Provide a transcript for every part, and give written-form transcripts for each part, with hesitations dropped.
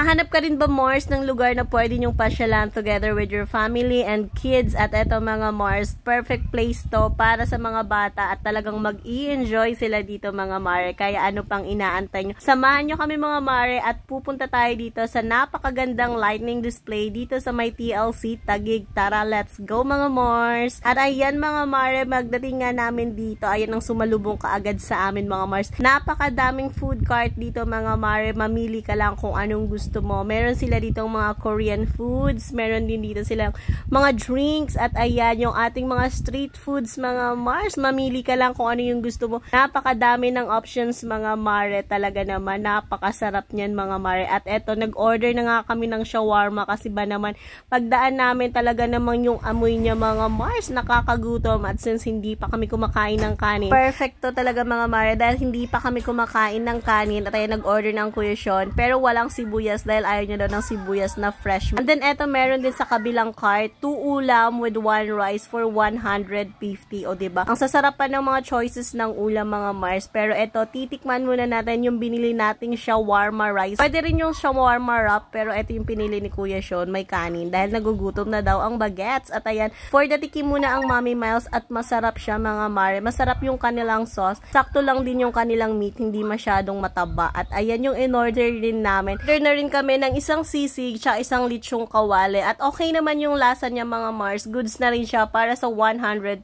Naghahanap ka rin ba, Mars, ng lugar na pwede nyong pasyalan together with your family and kids? At eto mga Mars, perfect place to para sa mga bata at talagang mag-i-enjoy sila dito mga Mare. Kaya ano pang inaantay nyo? Samahan nyo kami mga Mare at pupunta tayo dito sa napakagandang lightning display dito sa may TLC Taguig. Tara, let's go mga Mars! At ayan mga Mare, magdating nga namin dito. Ayan ang sumalubong kaagad sa amin mga Mars. Napakadaming food cart dito mga Mare. Mamili ka lang kung anong gusto mo. Meron sila dito mga Korean foods. Meron din dito silang mga drinks. At ayan, yung ating mga street foods, mga Mars. Mamili ka lang kung ano yung gusto mo. Napakadami ng options, mga Mare. Talaga naman, napakasarap niyan, mga Mare. At eto, nag-order na nga kami ng shawarma kasi ba naman, pagdaan namin talaga naman yung amoy niya, mga Mars. Nakakagutom. At since hindi pa kami kumakain ng kanin, perfecto talaga, mga Mare. Dahil hindi pa kami kumakain ng kanin. At ayan, nag-order ng Kuya Sean. Pero walang sibuyas dahil ayaw niya daw ng sibuyas na fresh. And then eto meron din sa kabilang cart, 2 ulam with 1 rice for 150. O diba? Ang sasarapan ng mga choices ng ulam mga Mars. Pero eto, titikman muna natin yung binili nating shawarma rice. Pwede rin yung shawarma wrap, pero eto yung pinili ni Kuya Sean, may kanin. Dahil nagugutom na daw ang bagets. At ayan, for the tikim muna ang Mommy Miles at masarap siya mga Mare. Masarap yung kanilang sauce. Sakto lang din yung kanilang meat, hindi masyadong mataba. At ayan yung in-order din namin. Order na rin kami ng isang sisig tsaka isang lechong kawali. At okay naman yung lasa niya mga Mars. Goods na rin siya para sa 150.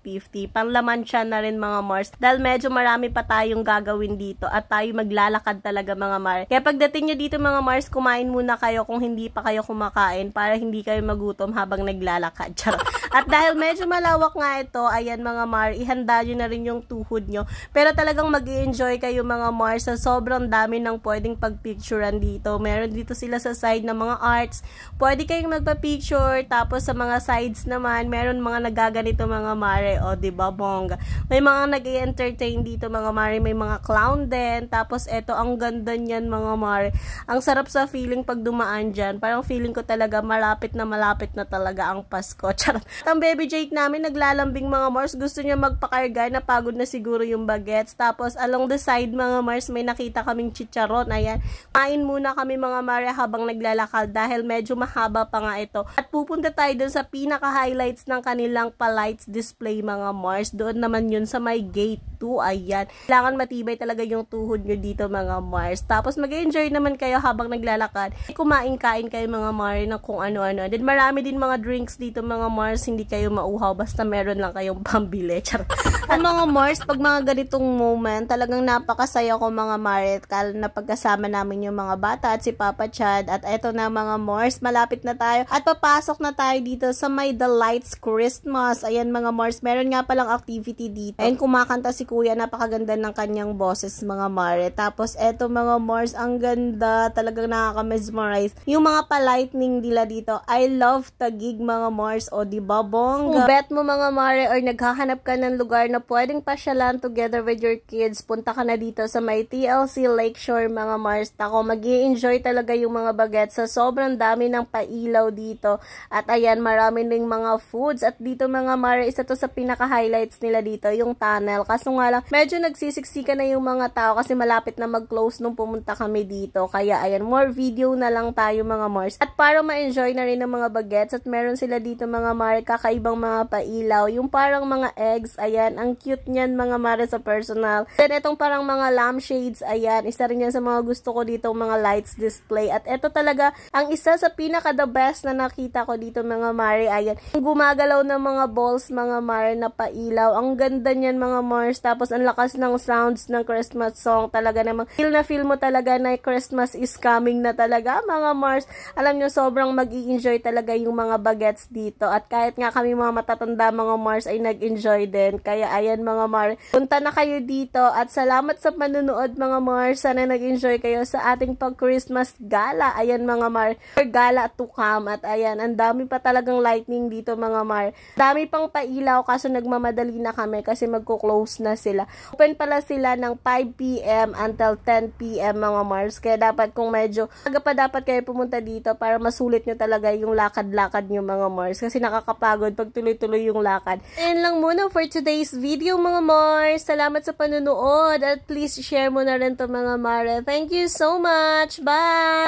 Panlaman siya na rin mga Mars. Dahil medyo marami pa tayong gagawin dito. At tayo maglalakad talaga mga Mars. Kaya pagdating nyo dito mga Mars, kumain muna kayo kung hindi pa kayo kumakain para hindi kayo magutom habang naglalakad. Charot. At dahil medyo malawak nga ito, ayan mga Mars, ihanda nyo na rin yung tuhod nyo. Pero talagang mag-i-enjoy kayo mga Mars sa sobrang dami ng pwedeng pagpicturean dito. Meron dito sila sa side ng mga arts. Pwede kayong magpa-picture. Tapos sa mga sides naman, meron mga nagaganito mga Mare. O, diba, bongga. May mga nag-i-entertain dito mga Mare. May mga clown din. Tapos eto, ang ganda niyan mga Mare. Ang sarap sa feeling pag dumaan dyan. Parang feeling ko talaga malapit na talaga ang Pasko. Charot. Ang baby Jake namin naglalambing mga Mars. Gusto niya magpakarga. Napagod na siguro yung bagets. Tapos along the side mga Mars, may nakita kaming chicharon. Ayan. Kain muna kami mga Mare habang naglalakad dahil medyo mahaba pa nga ito. At pupunta tayo dun sa pinaka-highlights ng kanilang pa-lights display mga Mars. Doon naman yun sa may gate 2. Ayan. Kailangan matibay talaga yung tuhod nyo dito mga Mars. Tapos mag-enjoy naman kayo habang naglalakad. Kumain-kain kayo mga Mars ng kung ano-ano. Then marami din mga drinks dito mga Mars. Hindi kayo mauhaw basta meron lang kayong pambili. Ang mga Mars, pag mga ganitong moment, talagang napakasaya ko mga Mars. Kala na pagkasama namin yung mga bata at si Papa Chad. At eto na mga Mars, malapit na tayo. At papasok na tayo dito sa may The Lights Christmas. Ayan mga Mars, meron nga palang activity dito. Ayan, kumakanta si Kuya, napakaganda ng kanyang boses mga Mare. Tapos eto mga Mars, ang ganda. Talagang nakaka-mesmerize. Yung mga pa-lightning nila dito, I love Taguig mga Mars. O diba bongga? Kung bet mo mga Mare or naghahanap ka ng lugar na pwedeng pasyalan together with your kids, punta ka na dito sa may TLC Lakeshore mga Mars. Ako, mag-i-enjoy talaga yung mga bagets sa sobrang dami ng pailaw dito. At ayan, marami ring mga foods. At dito mga Mare, isa to sa pinaka-highlights nila dito, yung tunnel. Kaso nga lang, medyo nagsisiksika na yung mga tao kasi malapit na mag-close nung pumunta kami dito. Kaya ayan, more video na lang tayo mga Mars. At para ma-enjoy na rin ng mga bagets, at meron sila dito mga Mare, kakaibang mga pailaw. Yung parang mga eggs, ayan, ang cute niyan mga Mare sa personal. Then itong parang mga lampshades, ayan, isa rin yan sa mga gusto ko dito, mga lights display. At ito talaga, ang isa sa pinaka the best na nakita ko dito mga Mare, ayan, gumagalaw ng mga balls mga Mare na pailaw. Ang ganda niyan mga Mars. Tapos ang lakas ng sounds ng Christmas song. Talaga namang feel na feel mo talaga na Christmas is coming na talaga mga Mars. Alam nyo, sobrang mag-i-enjoy talaga yung mga bagets dito. At kahit nga kami mga matatanda mga Mars ay nag-enjoy din. Kaya ayan mga Mars, punta na kayo dito. At salamat sa panunood mga Mars. Sana nag-enjoy kayo sa ating pag-Christmas gala. Ayan mga Mars, gala to come. At ayan, ang dami pa talagang lightning dito mga Mars. Dami pang pailaw kaso nagmamadali na kami kasi magko-close na sila. Open pala sila ng 5 PM until 10 PM mga Mars. Kaya dapat kung medyo aga pa dapat kayo pumunta dito para masulit nyo talaga yung lakad-lakad nyo mga Mars. Kasi nakakapagod pag tuloy-tuloy yung lakad. Ayan lang muna for today's video mga Mars. Salamat sa panunood at please share mo na rin to mga Mare. Thank you so much. Bye!